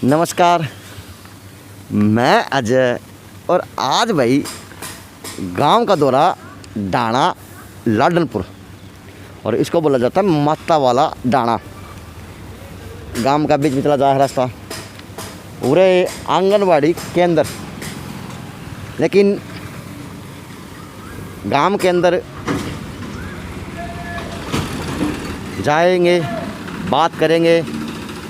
नमस्कार, मैं अजय और आज भाई गांव का दौरा डाणा लाडनपुर और इसको बोला जाता है माता वाला डाणा। गांव का बीच में चला जा है रास्ता पूरे आंगनवाड़ी केंद्र, लेकिन गांव के अंदर जाएंगे, बात करेंगे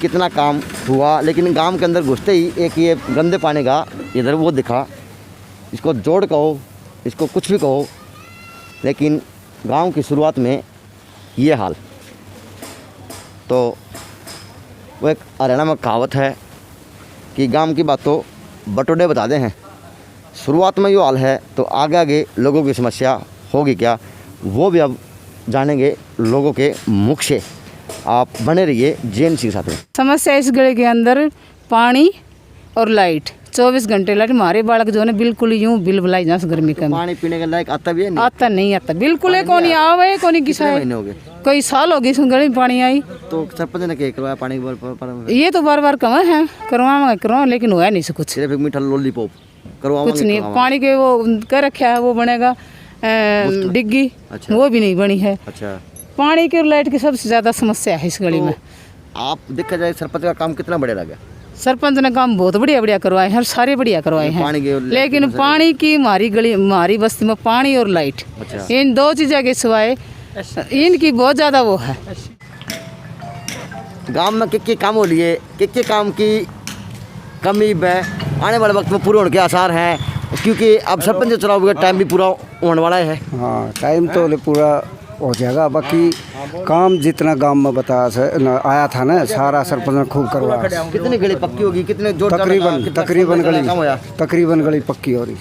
कितना काम हुआ। लेकिन गांव के अंदर घुसते ही एक ये गंदे पानी का इधर वो दिखा, इसको जोड़ कहो, इसको कुछ भी कहो, लेकिन गांव की शुरुआत में ये हाल। तो वो एक हरियाणा में कहावत है कि गांव की बात तो बटोरे बता दे हैं। शुरुआत में ये हाल है तो आगे आगे लोगों की समस्या होगी क्या, वो भी अब जानेंगे लोगों के मुख से। आप बने रहिए जेएनसी के साथ में। समस्या इस गली के अंदर पानी और लाइट 24 घंटे लाइट। हमारे बालक जो है बिल्कुल यूँ बिल बुलाई जा गर्मी का पानी पीने के लायक आता भी है? नहीं आता, नहीं आता बिल्कुल है। कौन आवे कौन किसा महीने हो गए? कई साल हो गए इस गली में पानी आई। तो सरपंच ने क्या करवाया पानी ये तो बार बार कहा है करवा, लेकिन हुआ नहीं से कुछ। सिर्फ एक मीठा लॉलीपॉप कुछ नहीं। पानी के वो कर रखा है, वो बनेगा डिग्गी। अच्छा। वो भी नहीं बनी है। अच्छा, पानी की और लाइट की सबसे ज़्यादा समस्या है इस गली में। आप देखा जाए सरपंच का काम कितना बढ़िया लगा? सरपंच ने काम बहुत बढ़िया करवाए हैं, सारे बढ़िया करवाए हैं। पानी के लेकिन पानी की हमारी गली, हमारी बस्ती में पानी और लाइट, अच्छा। इन दो चीज़ों के सिवाय इनकी बहुत ज़्यादा वो है। गांव में कितने काम हो लिए, कितने काम की कमी है, आने वाले वक्त में पूरे होने के आसार हैं, क्योंकि अब सरपंच चुनाव का टाइम भी पूरा होने वाला है। हाँ, टाइम तो पूरा हो जाएगा। बाकी काम जितना गांव में आया था ना, सारा सरपंच ने खूब करवाया। कितनी गली पक्की होगी, कितने जोड़ तकरीबन गली पक्की हो रही।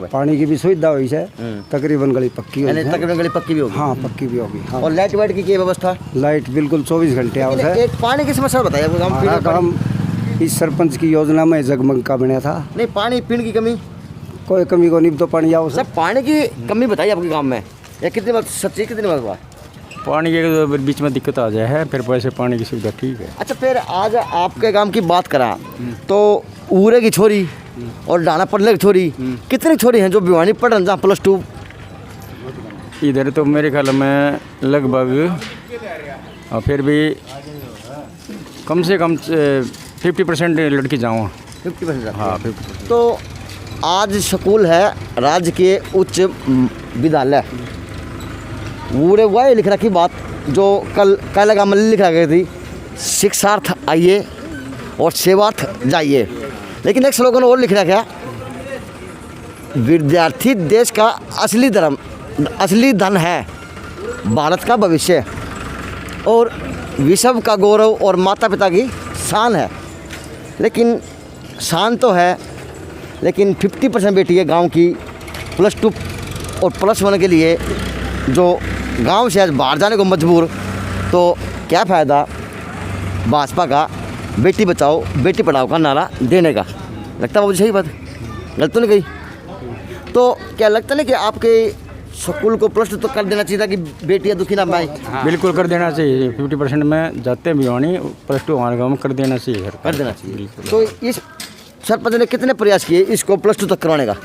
पानी की भी सुविधा हुई है, तकरीबन गली पक्की होगी। तकरीबन गली पक्की भी होगी? हाँ, पक्की भी होगी। हाँ। और लाइट वाइट की क्या व्यवस्था? लाइट बिल्कुल 24 घंटे आउट है। एक पानी की समस्या बताइए। हमारा काम इस सरपंच की योजना में जगमग का बना था। नहीं, पानी पीने की कमी? कोई कमी को नहीं, तो पानी आओ सर। पानी की कमी बताइए आपके गाँव में, या कितनी बार सच्ची, कितनी बार हुआ? पानी के बीच में दिक्कत आ जाए है, फिर वैसे पानी की सुविधा ठीक है। अच्छा, फिर आज आपके गांव की बात करा तो उरे की छोरी और डाना पड़ले की छोरी, कितनी छोरी हैं जो भिवानी पढ़ रहे हैं +2? इधर तो मेरे ख्याल में लगभग फिर भी कम से कम 50% लड़की जाऊँ। 50%? हाँ, 50%। तो आज स्कूल है राजकीय उच्च विद्यालय, पूरे वही लिख रखी बात जो कल लगा मल्ली लिखा गई थी, शिक्षार्थ आइए और सेवार्थ जाइए। लेकिन एक स्लोगन और लिख रखा, विद्यार्थी देश का असली धन है, भारत का भविष्य और विश्व का गौरव और माता पिता की शान है। लेकिन शान तो है, लेकिन 50% बेटी है गांव की +2 और +1 के लिए जो गांव से आज बाहर जाने को मजबूर। तो क्या फ़ायदा भाजपा का बेटी बचाओ बेटी पढ़ाओ का नारा देने का? लगता है मुझे सही बात, गलत तो नहीं गई? तो क्या लगता नहीं कि आपके स्कूल को +2 तो कर देना चाहिए था कि बेटियां दुखी ना पाए? बिल्कुल कर देना चाहिए। 50% में जाते हैं भिवानी, +2 हमारे गाँव में कर देना चाहिए। कर देना चाहिए। तो इस सरपंच ने कितने प्रयास किए इसको +2 तक करवाने का?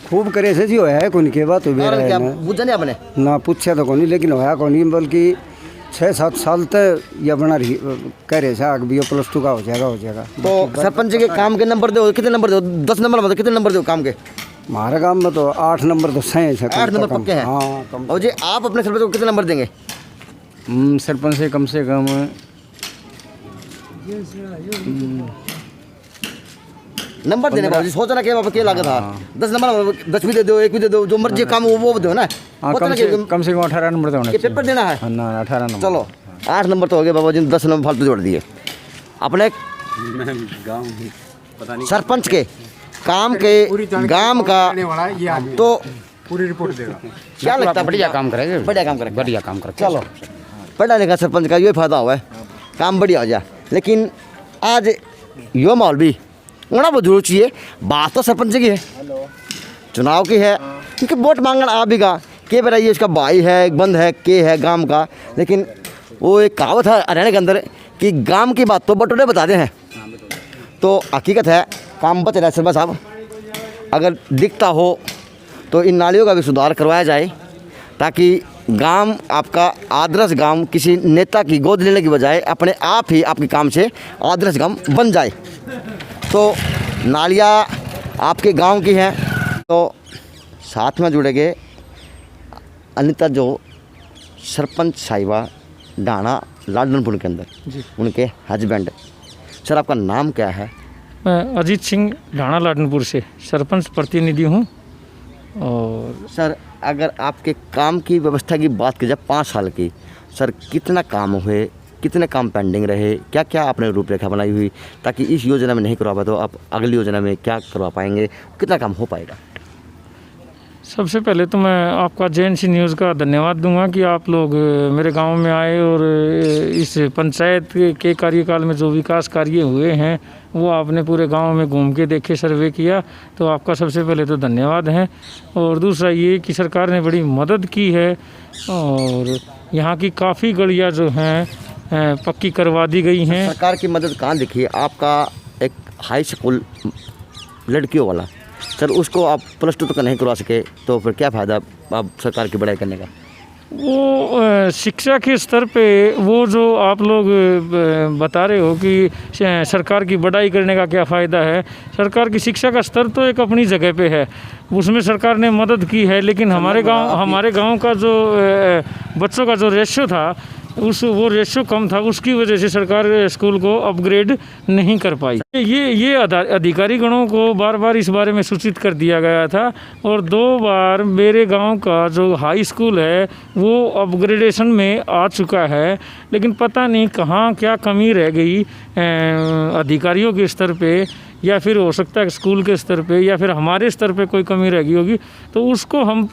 खूब करे से जी होया है, कोई के बात बुझा नहीं आपने? ना पूछा तो कोनी, लेकिन होया कोनी, बल्कि 6-7 साल तक ये बना रही कह रहे थे भी +2 का हो जाएगा। तो सरपंच के काम के नंबर दो, कितने नंबर दो? 10 नंबर मतलब कितने नंबर दो काम के? हमारे गांव में तो 8 नंबर तो सही है। 8 नंबर पक्के हैं? हाँ। और जी आप अपने सरपंच को कितने नंबर देंगे? सरपंच से कम नंबर देने का सोचना क्या लागत था? 10 नंबर, 10 भी दे दो, 1 भी दे दो, जो मर्जी काम वो दो ना। कम से कम 18 नंबर तो होने पेपर देना है ना। 18 नंबर। चलो 8 नंबर तो हो गए बाबा जी, 10 नंबर फालतू जोड़ दिए अपने सरपंच के काम के गांव का। तो पूरी रिपोर्ट देगा। क्या लगता है? बढ़िया काम करेंगे। बढ़िया काम करेंगे। चलो, पढ़ा लिखा सरपंच का ये फायदा हुआ है, काम बढ़िया हो जाए। लेकिन आज यो माहौल भी होना बहुत जरूर चाहिए। बात तो सरपंच की है, चुनाव की है, क्योंकि वोट मांगना आप भी का के बताइए, इसका भाई है, एक बंद है, के है गांव का। लेकिन वो एक कहावत है हरियाणा के अंदर कि गांव की बात तो बटोरे बताते हैं, तो हकीकत है काम बच रहा है सरपंच साहब। अगर दिखता हो तो इन नालियों का भी सुधार करवाया जाए ताकि गांव आपका आदर्श गांव किसी नेता की गोद लेने की बजाय अपने आप ही आपके काम से आदर्श गांव बन जाए। तो नालियाँ आपके गांव की हैं, तो साथ में जुड़ेंगे अनिता जो सरपंच साहिबा डाणा लाडनपुर के अंदर, उनके हस्बैंड। सर आपका नाम क्या है? मैं अजीत सिंह ढाणा लाडनपुर से सरपंच प्रतिनिधि हूँ। और सर अगर आपके काम की व्यवस्था की बात की जाए 5 साल की, सर कितना काम हुए, कितने काम पेंडिंग रहे, क्या क्या आपने रूपरेखा बनाई हुई ताकि इस योजना में नहीं करवा पाए तो आप अगली योजना में क्या करवा पाएंगे, कितना काम हो पाएगा? सबसे पहले तो मैं आपका JNC न्यूज़ का धन्यवाद दूंगा कि आप लोग मेरे गांव में आए और इस पंचायत के कार्यकाल में जो विकास कार्य हुए हैं वो आपने पूरे गांव में घूम के देखे, सर्वे किया, तो आपका सबसे पहले तो धन्यवाद है। और दूसरा ये कि सरकार ने बड़ी मदद की है और यहाँ की काफ़ी गलियाँ जो हैं पक्की करवा दी गई हैं। सरकार की मदद कहाँ दिखी? आपका एक हाई स्कूल लड़कियों वाला, सर उसको आप +2 तक नहीं करवा सके तो फिर क्या फ़ायदा आप सरकार की बड़ाई करने का? वो शिक्षा के स्तर पे वो जो आप लोग बता रहे हो कि सरकार की बड़ाई करने का क्या फ़ायदा है, सरकार की शिक्षा का स्तर तो एक अपनी जगह पे है, उसमें सरकार ने मदद की है। लेकिन हमारे गांव का जो बच्चों का जो रेशो था वो रेशो कम था, उसकी वजह से सरकार स्कूल को अपग्रेड नहीं कर पाई। ये अधिकारी गणों को बार बार इस बारे में सूचित कर दिया गया था और 2 बार मेरे गांव का जो हाई स्कूल है वो अपग्रेडेशन में आ चुका है, लेकिन पता नहीं कहाँ क्या कमी रह गई अधिकारियों के स्तर पे, या फिर हो सकता है स्कूल के स्तर पे, या फिर हमारे स्तर पे कोई कमी रह गई होगी, तो उसको हम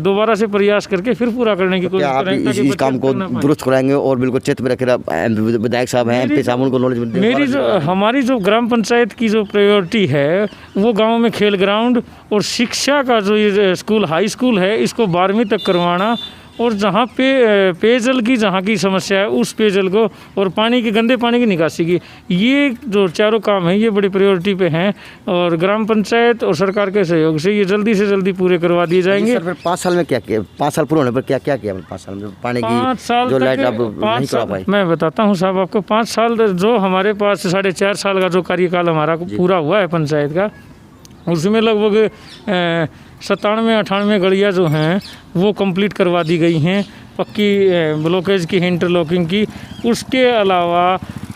दोबारा से प्रयास करके फिर पूरा करने की कोशिश करेंगे। आप इस काम को दुरुस्त कराएंगे और बिल्कुल चित्त में रखे विधायक साहब हैं, MP साहब, उनको नॉलेज हमारी जो ग्राम पंचायत की जो प्रायोरिटी है वो गांव में खेल ग्राउंड और शिक्षा का जो ये स्कूल हाई स्कूल है इसको 12वीं तक करवाना, और जहाँ पे पेयजल की जहाँ की समस्या है उस पेयजल को, और पानी की गंदे पानी की निकासी की, ये जो चारों काम हैं ये बड़ी प्रायोरिटी पे हैं और ग्राम पंचायत और सरकार के सहयोग से ये जल्दी से जल्दी पूरे करवा दिए जाएंगे। सर फिर 5 साल में क्या किया? 5 साल पूरे होने पर क्या क्या किया? 5 साल में पानी की 5 साल जो लाइट आप नहीं करवा पाए? मैं बताता हूँ साहब आपको, 5 साल जो हमारे पास 4.5 साल का जो कार्यकाल हमारा पूरा हुआ है पंचायत का, उसमें लगभग 97-98 गलियाँ जो हैं वो कंप्लीट करवा दी गई हैं, पक्की ब्लॉकेज की, इंटरलॉकिंग की। उसके अलावा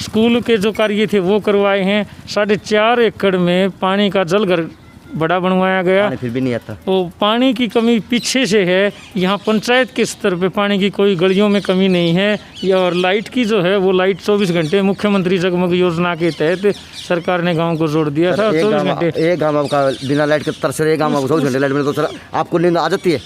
स्कूल के जो कार्य थे वो करवाए हैं। 4.5 एकड़ में पानी का जलघर बड़ा बनवाया गया, फिर भी नहीं आता। तो पानी की कमी पीछे से है, यहाँ पंचायत के स्तर पे पानी की कोई गलियों में कमी नहीं है। और लाइट की जो है वो लाइट 24 घंटे मुख्यमंत्री जगमग योजना के तहत सरकार ने गांव को जोड़ दिया था। 24 घंटे एक गाँव आपका बिना लाइट के तरस रहे, गाँव 24 घंटे लाइट मिले तो सर आपको नींद आ जाती है?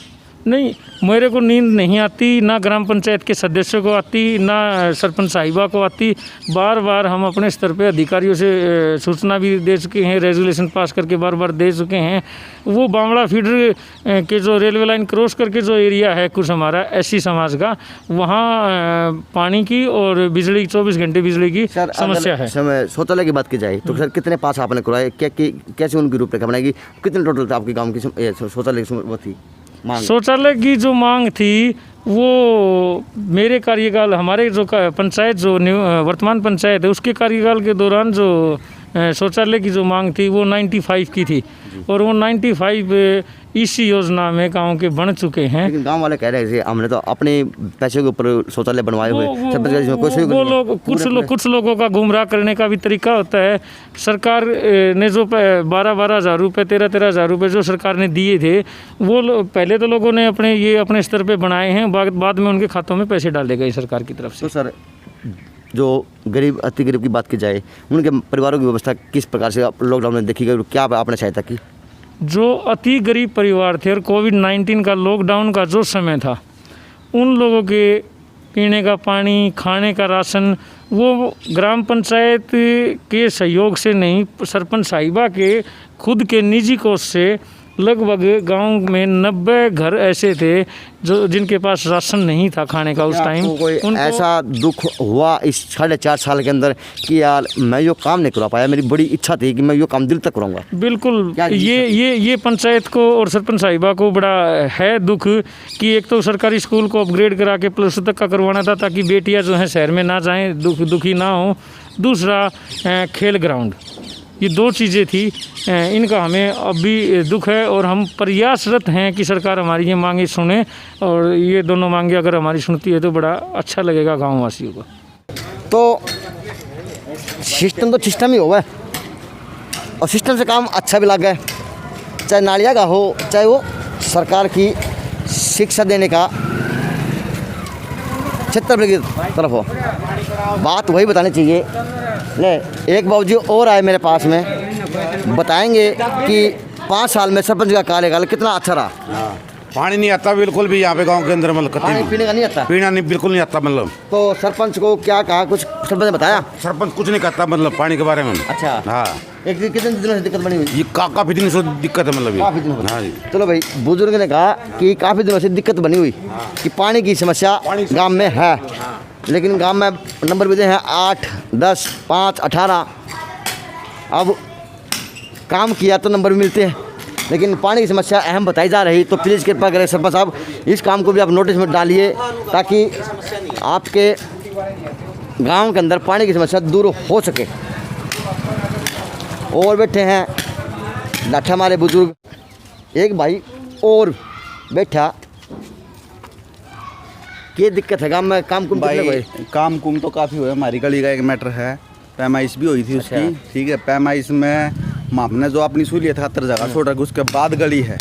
नहीं, मेरे को नींद नहीं आती, ना ग्राम पंचायत के सदस्यों को आती, ना सरपंच साहिबा को आती। बार बार हम अपने स्तर पे अधिकारियों से सूचना भी दे चुके हैं, रेजोल्यूशन पास करके बार बार दे चुके हैं। वो बामड़ा फीडर के जो रेलवे लाइन क्रॉस करके जो एरिया है कुछ हमारा SC समाज का, वहाँ पानी की और बिजली 24 घंटे बिजली की समस्या है। शौचालय की बात की जाए तो सर कितने पास आपने करवाए, कैसे उनकी रूपरेखा बनाएगी, कितने टोटल आपके गाँव की शौचालय वो थी? शौचालय की जो मांग थी वो मेरे कार्यकाल, हमारे जो पंचायत जो वर्तमान पंचायत है उसके कार्यकाल के दौरान जो शौचालय की जो मांग थी वो 95 की थी, और वो 95 इसी योजना में गांव के बन चुके हैं। लेकिन गांव वाले कह रहे हैं हमने तो अपने पैसे के ऊपर शौचालय बनवाए हुए, वो लोग कुछ लोगों का गुमराह करने का भी तरीका होता है। सरकार ने जो 12-12 हज़ार रुपये, 13-13 हज़ार रुपये जो सरकार ने दिए थे, वो पहले तो लोगों ने अपने स्तर पे बनाए हैं, बाद में उनके खातों में पैसे डाले गए सरकार की तरफ से। तो सर जो गरीब, अति गरीब की बात की जाए, उनके परिवारों की व्यवस्था किस प्रकार से लॉकडाउन में देखी गई, क्या आपने सहायता की? जो अति गरीब परिवार थे और कोविड-19 का लॉकडाउन का जो समय था, उन लोगों के पीने का पानी, खाने का राशन वो ग्राम पंचायत के सहयोग से नहीं, सरपंच साहिबा के खुद के निजी कोष से लगभग गांव में 90 घर ऐसे थे जो जिनके पास राशन नहीं था खाने का उस टाइम। आपको कोई ऐसा दुख हुआ इस 4.5 साल के अंदर कि यार मैं यो काम नहीं करा पाया, मेरी बड़ी इच्छा थी कि मैं यो काम दिल तक करूँगा? बिल्कुल, क्या ये पंचायत को और सरपंच साहिबा को बड़ा है दुख कि एक तो सरकारी स्कूल को अपग्रेड करा के +2 तक का करवाना था ताकि बेटियां जो हैं शहर में ना जाएं, दुखी ना हो। दूसरा खेल ग्राउंड, ये 2 चीज़ें थी, इनका हमें अभी दुख है और हम प्रयासरत हैं कि सरकार हमारी ये मांगे सुने और ये दोनों मांगे अगर हमारी सुनती है तो बड़ा अच्छा लगेगा गाँव वासियों को। तो सिस्टम ही हुआ है और सिस्टम से काम अच्छा भी लग गया, चाहे नालिया का हो, चाहे वो सरकार की शिक्षा देने का क्षेत्र की तरफ हो। बात वही बतानी चाहिए। ले एक बाबूजी और आए मेरे पास में, बताएंगे कि 5 साल में सरपंच का कार्यकाल कितना अच्छा रहा। पानी नहीं आता बिल्कुल भी यहाँ पे गांव के अंदर, मतलब पानी पीने का नहीं आता, पीना नहीं, बिल्कुल नहीं आता। मतलब तो सरपंच को क्या कहा, कुछ सरपंच ने बताया? सरपंच कुछ नहीं कहता मतलब पानी के बारे में। अच्छा, हाँ, एक कितने दिनों से दिक्कत बनी हुई? ये काफ़ी दिन से दिक्कत है मतलब काफ़ी दिनों से। हाँ जी। चलो भाई, बुजुर्ग ने कहा कि काफ़ी दिनों से दिक्कत बनी हुई कि पानी की समस्या गांव में है, लेकिन गांव में नंबर भी दे हैं 8, 10, 5, 18। अब काम किया तो नंबर भी मिलते हैं, लेकिन पानी की समस्या अहम बताई जा रही। तो प्लीज़ कृपा करें सरपंच साहब, इस काम को भी आप नोटिस में डालिए ताकि आपके गांव के अंदर पानी की समस्या दूर हो सके। और बैठे हैं लाठा हमारे बुजुर्ग, एक भाई और बैठा, क्या दिक्कत है गांव में? काम कुम कितने हुए? काम कुम तो काफ़ी हुआ। हमारी गली का एक मैटर है, पैमाइश भी हुई थी उसकी। ठीक है, पैमाइश में हमने जो अपनी सहूलियत खातर जगह छोड़ रखी, उसके बाद गली है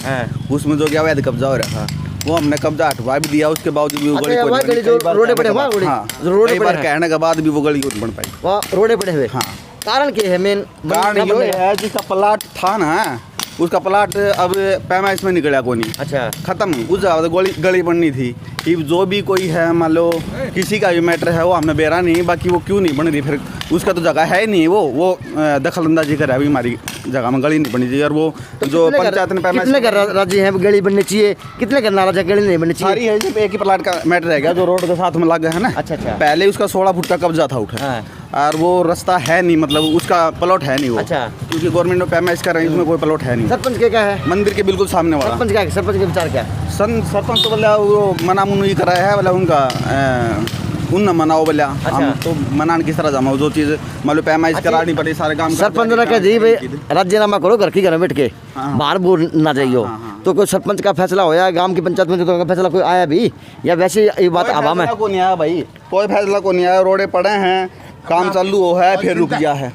उसमें जो क्या अवैध कब्जा हो रहा था वो हमने कब्जा हटवा भी दिया। उसके बावजूद भी वो गली रोडे पड़े हुआ, कई बार कहने के बाद भी वो गली नहीं बन पाई। वहाँ रोडे पड़े हुए। हाँ, कारण क्या है? मेन कारण ये है जिसका प्लाट था ना, उसका प्लाट अब पैमाइश में निकला को नहीं। अच्छा, खत्म, उस जगह गली बननी थी। कि जो भी कोई है, मान लो किसी का भी मैटर है, वो हमने बेरा नहीं, बाकी वो क्यों नहीं बन रही, फिर उसका तो जगह है ही नहीं। वो दखल अंदाजी करे अभी हमारी जगह में गली नहीं बननी चाहिए। और वो जो पंचायत ने कितने का राजी है गली बननी चाहिए, कितने का नाराज है गली नहीं बननी चाहिए? सारी है, सिर्फ एक ही प्लाट का मैटर रह गया जो रोड के साथ में लगा है ना। अच्छा अच्छा। पहले उसका 16 फुट का कब्जा था उठा, और वो रास्ता है नहीं, मतलब उसका प्लॉट है नहीं वो। अच्छा, क्योंकि गवर्नमेंट ने पैमाइश कर रही है, उसमें कोई प्लॉट है नहीं। सरपंच के क्या है? मंदिर के बिल्कुल सामने वाला। सरपंच क्या है? सरपंच के विचार क्या है? सरपंच तो बोला वो मना मुनी कराया है, बोला उनका उन मनाओ बोला। हम तो मनाने किस तरह जामा, जो चीज़ मतलब पैमाइश करानी पड़ी सारे काम। सरपंच ने कहा जी भाई राजीनामा करो, घर की घर में बैठ के, बाहर बोल ना जाइयो। तो कोई सरपंच का फैसला होया गांव की पंचायत में, तो फैसला कोई आया भी या वैसे ये बात आवाम है? को नहीं आया भाई, कोई फैसला को नहीं आया। रोडे पड़े हैं, काम चालू हो है फिर रुक गया है,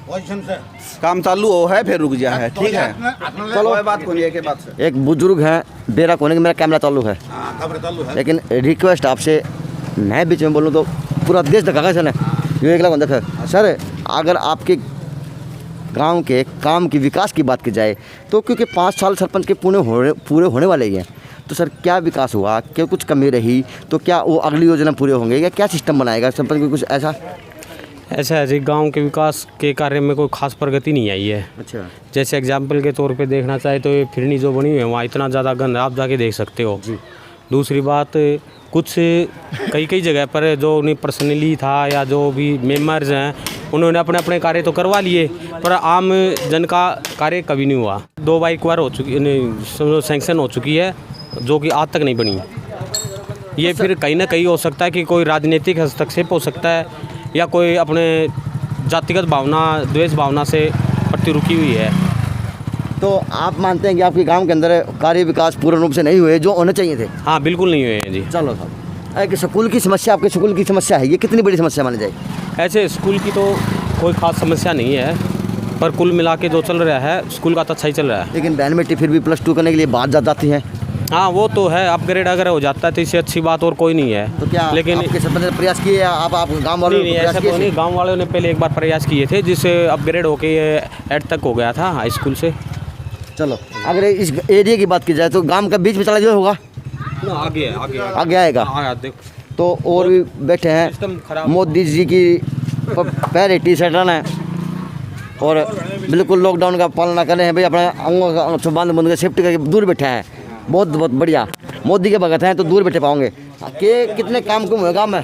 काम चालू हो है फिर रुक गया है। ठीक है, चलो कोई बात को नहीं है के बात से। एक बुजुर्ग है, बेरा कोने के, मेरा कैमरा चालू है, लेकिन रिक्वेस्ट आपसे, मैं बीच में बोलूँ तो पूरा देश दिखागा सर ने ये 1 लाख बंदा है सर। अगर आपके गांव के काम की विकास की बात की जाए तो, क्योंकि 5 साल सरपंच के पूरे होने वाले ही हैं, तो सर क्या विकास हुआ, क्या कुछ कमी रही, तो क्या वो अगली योजना पूरे होंगे या क्या सिस्टम बनाएगा सरपंच को? कुछ ऐसा है जी, गांव के विकास के कार्य में कोई खास प्रगति नहीं आई है। अच्छा, जैसे एग्जाम्पल के तौर पे देखना चाहे तो ये फिरनी जो बनी हुई है वहाँ इतना ज़्यादा गंद आप जाके देख सकते हो। दूसरी बात, कुछ कई जगह पर जो उन्हें पर्सनली था या जो भी मेंबर्स हैं उन्होंने अपने अपने कार्य तो करवा लिए, पर आम जन का कार्य कभी नहीं हुआ। 2 बार एक बार हो चुकी, सैंक्शन हो चुकी है जो कि आज तक नहीं बनी। ये फिर कहीं ना कहीं हो सकता है कि कोई राजनीतिक हस्तक्षेप हो सकता है या कोई अपने जातिगत भावना, द्वेष भावना से पट्टी रुकी हुई है। तो आप मानते हैं कि आपके गांव के अंदर कार्य विकास पूर्ण रूप से नहीं हुए जो होने चाहिए थे? हाँ, बिल्कुल नहीं हुए हैं जी। चलो साहब, एक स्कूल की समस्या, आपके स्कूल की समस्या है, ये कितनी बड़ी समस्या मानी जाए? ऐसे स्कूल की तो कोई खास समस्या नहीं है, पर कुल मिला के जो चल रहा है स्कूल का तो अच्छा ही चल रहा है। लेकिन बहन बेटी फिर भी +2 करने के लिए बात ज़्यादा आती है। हाँ, वो तो है, अपग्रेड अगर हो जाता है तो इससे अच्छी बात और कोई नहीं है। तो क्या लेकिन आपके सरपंच ने प्रयास किए या आप गाँव वालों ने ऐसा प्रयास तो नहीं, किए? गाँव वालों ने पहले एक बार प्रयास किए थे जिससे अपग्रेड होके ये 8 तक हो गया था हाई स्कूल से। चलो, अगर इस एरिया की बात की जाए तो गांव का बीच में चला जो होगा आगे आएगा। तो और भी बैठे हैं, मोदी जी की पहले टी शर्ट है, और बिल्कुल लॉकडाउन का पालना कर रहे हैं भाई, अपना अंगों का बांध बंद के शिफ्ट करके दूर बैठा है। बहुत बहुत बढ़िया, मोदी के भगत हैं तो दूर बैठे पाओगे। के कितने काम कुम होगा में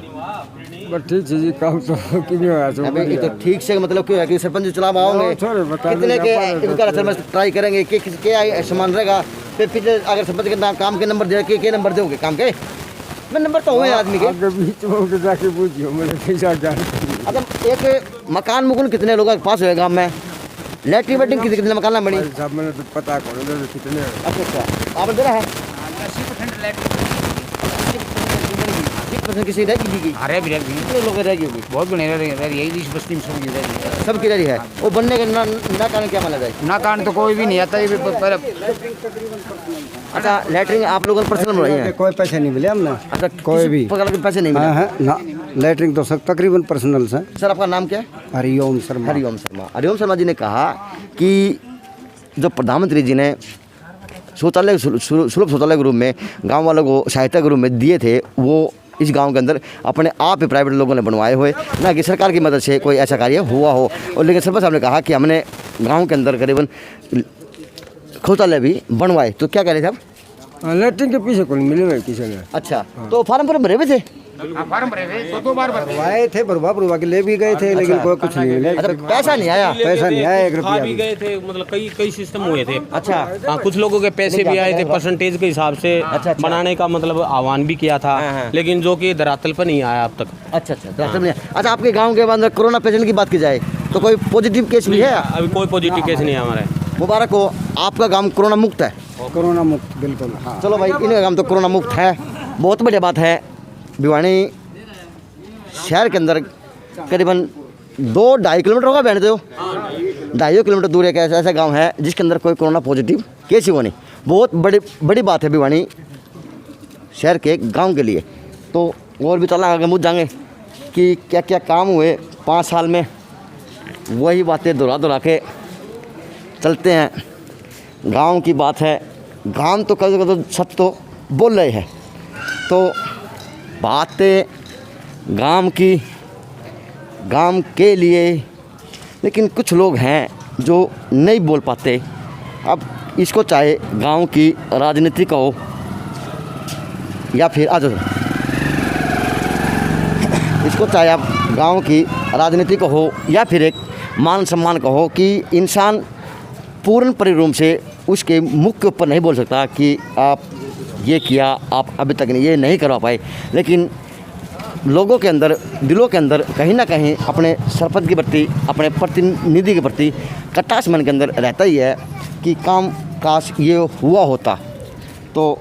ठीक जी काम तो क्यों है अभी ये तो ठीक से मतलब क्यों है कि सरपंच चुनाव आओगे कितने के इनका सरपंच ट्राई करेंगे कि किसके सामान रहेगा। फिर पीछे अगर सरपंच के नाम काम के नंबर दे के नंबर दोगे काम के मैं नंबर तो हुए आदमी के बीच में जाके पूछियो मैंने कैसा जान। अच्छा एक मकान मुकुन कितने लोगों के पास होगा गाँव में, लैट्रिन वेटिंग कितने मकान बनी? साहब मैंने तो पता कौन कितने। अच्छा आप दे रहा है 80% किसी रह गई अरे भी कितने लोग रह गई होगी? बहुत बने यही इस बस्ती में सब सबकी रही है। वो बनने का ना कारण क्या माना जाए? ना कारण तो कोई भी नहीं आता ये अच्छा लैट्रिन आप लोगों ने पर्सनल बनाई है? कोई पैसे नहीं मिले हमने। अच्छा कोई भी प्रकार के पैसे नहीं मिले? हाँ ना लेटरिंग तो सब तकरीबन पर्सनल है। सर आपका नाम क्या है? हरिओम शर्मा। हरिओम शर्मा। हरिओम शर्मा जी ने कहा कि जो प्रधानमंत्री जी ने शौचालय सुलभ शौचालय के रूप में गांव वालों को सहायता के रूप में दिए थे, वो इस गांव के अंदर अपने आप ही प्राइवेट लोगों ने बनवाए हुए, ना कि सरकार की मदद से कोई ऐसा कार्य हुआ हो। और लेकिन सरपंच साहब ने कहा कि हमने गांव के अंदर करीबन शौचालय भी बनवाए। तो क्या कह रहे थे आप? लेटरिंग के पीछे कौन मिले हुए किसी ने। अच्छा तो फार्म पर भरे हुए थे? फार्म भरे 2 बार भरवाए थे, भरवा के ले भी गए थे लेकिन कोई कुछ नहीं मिले। अच्छा पैसा नहीं आया? पैसा नहीं आया, 1 खा रुपया भी गए थे, मतलब कई सिस्टम हुए थे। अच्छा हाँ कुछ लोगों के पैसे भी आए थे परसेंटेज के हिसाब से अच्छा। बनाने का मतलब आह्वान भी किया था, हाँ। लेकिन जो कि धरातल पर नहीं आया अब तक। अच्छा आपके गांव के अंदर कोरोना पेशेंट की बात की जाए तो कोई पॉजिटिव केस भी है? अभी कोई पॉजिटिव केस नहीं है हमारे। मुबारक हो, आपका गांव कोरोना मुक्त है। कोरोना मुक्त बिल्कुल। हाँ चलो भाई इनका गांव तो कोरोना मुक्त है, बहुत बढ़िया बात है। भिवानी शहर के अंदर करीबन 2-2.5 किलोमीटर होगा बैठ दो, 2.5 किलोमीटर दूर एक ऐसा गांव है जिसके अंदर कोई कोरोना पॉजिटिव केस ही हुआ नहीं। बहुत बड़ी बात है भिवानी शहर के गांव के लिए। तो और भी चला आगे मुझ जाएंगे कि क्या क्या काम हुए 5 साल में, वही बातें दोहरा के चलते हैं। गांव की बात है, गांव तो कभी कभी सब तो बोल रहे हैं, तो बातें गांव की गांव के लिए, लेकिन कुछ लोग हैं जो नहीं बोल पाते। अब इसको चाहे गांव की राजनीति का हो या फिर इसको चाहे आप गांव की राजनीति का हो या फिर एक मान सम्मान का हो कि इंसान पूर्ण परिरूप से उसके मुख के ऊपर नहीं बोल सकता कि आप ये किया, आप अभी तक ये नहीं करवा पाए, लेकिन लोगों के अंदर दिलों के अंदर कहीं ना कहीं अपने सरपंच के प्रति, अपने प्रतिनिधि के प्रति कटास मन के अंदर रहता ही है कि काम काश ये हुआ होता। तो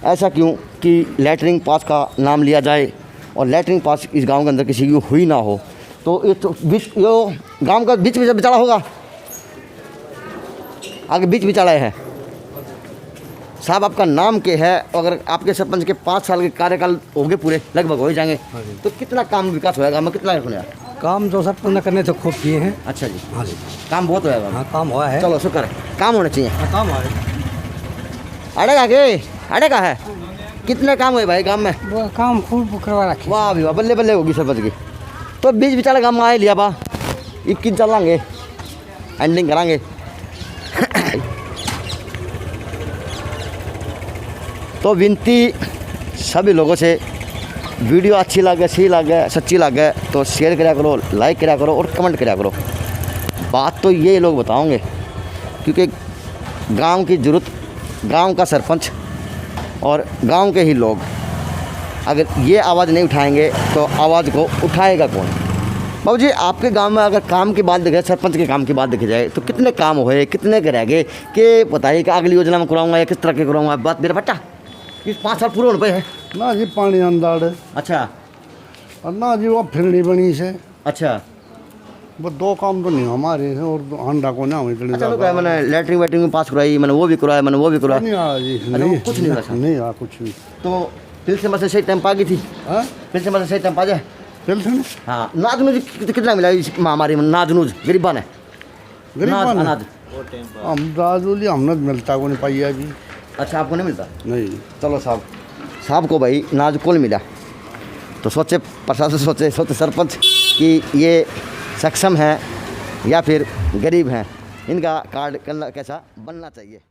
ऐसा क्यों कि लैटरिन पास का नाम लिया जाए और लैटरिन पास इस गांव के अंदर किसी की हुई ना हो। तो ये तो गांव का बीच में बिचारा होगा, आगे बीच बिचारा है। साहब आपका नाम क्या है? अगर आपके सरपंच के 5 साल के कार्यकाल होंगे पूरे लगभग हो ही जाएंगे, तो कितना काम विकास होएगा? मैं कितना होने काम जो सरपंच ने करने तो खूब किए हैं। अच्छा जी, हाँ जी काम बहुत होएगा। हाँ काम हुआ है। चलो शुक्र है, काम होना चाहिए। हाँ, काम हुआ है। अड़ेगा है कितने काम हुए भाई गांव में? वो काम खूब करवा रखे। वाह भी वाह, बल्ले बल्ले होगी सरपंच की। तो बीच बिचारा गाँव में आए लिया बा 21 चलाएंगे, एंडिंग कराएंगे। तो विनती सभी लोगों से, वीडियो अच्छी लगे, सही लगे, सच्ची लगे तो शेयर करा करो, लाइक करा करो और कमेंट करा करो। बात तो ये लोग बताओगे क्योंकि गांव की ज़रूरत गांव का सरपंच और गांव के ही लोग, अगर ये आवाज़ नहीं उठाएंगे तो आवाज़ को उठाएगा कौन? बाबू जी आपके गांव में अगर काम की बात देखे, सरपंच के काम की बात देखी जाए तो कितने काम हुए, कितने के रह गए कि बताइए कि अगली योजना में कराऊंगा या किस तरह के कराऊंगा? बात मेरा बट्टा ये 5 साल पूरे होने पे है ना जी, पानी अंदाड़। अच्छा और ना जी वो फिरनी बनी से। अच्छा वो 2 काम तो नहीं हमारे हैं और अंडा को ना हुई। अच्छा लोग मैंने लैटरिन वैटरिन में पास कराई, मैंने वो भी कराया, मैंने वो भी कराया। नहीं आया जी, अच्छा, वो कुछ नहीं हुआ? नहीं आया कुछ भी। तो फिर से मतलब सही टाइम पा गई थी? हाँ फिर से मतलब सही टाइम पा जाए? फिर से हाँ। नाजनूज कितना मिला इस महामारी में? नाजनूज गरीबा ने अनाज हम राजूली हमने मिलता को नहीं पाई है अभी। अच्छा आपको नहीं मिलता? नहीं। चलो साहब को भाई नाज को नहीं मिला तो सोचे प्रशासन, सोचे सरपंच कि ये सक्षम है या फिर गरीब हैं, इनका कार्ड कैसा बनना चाहिए।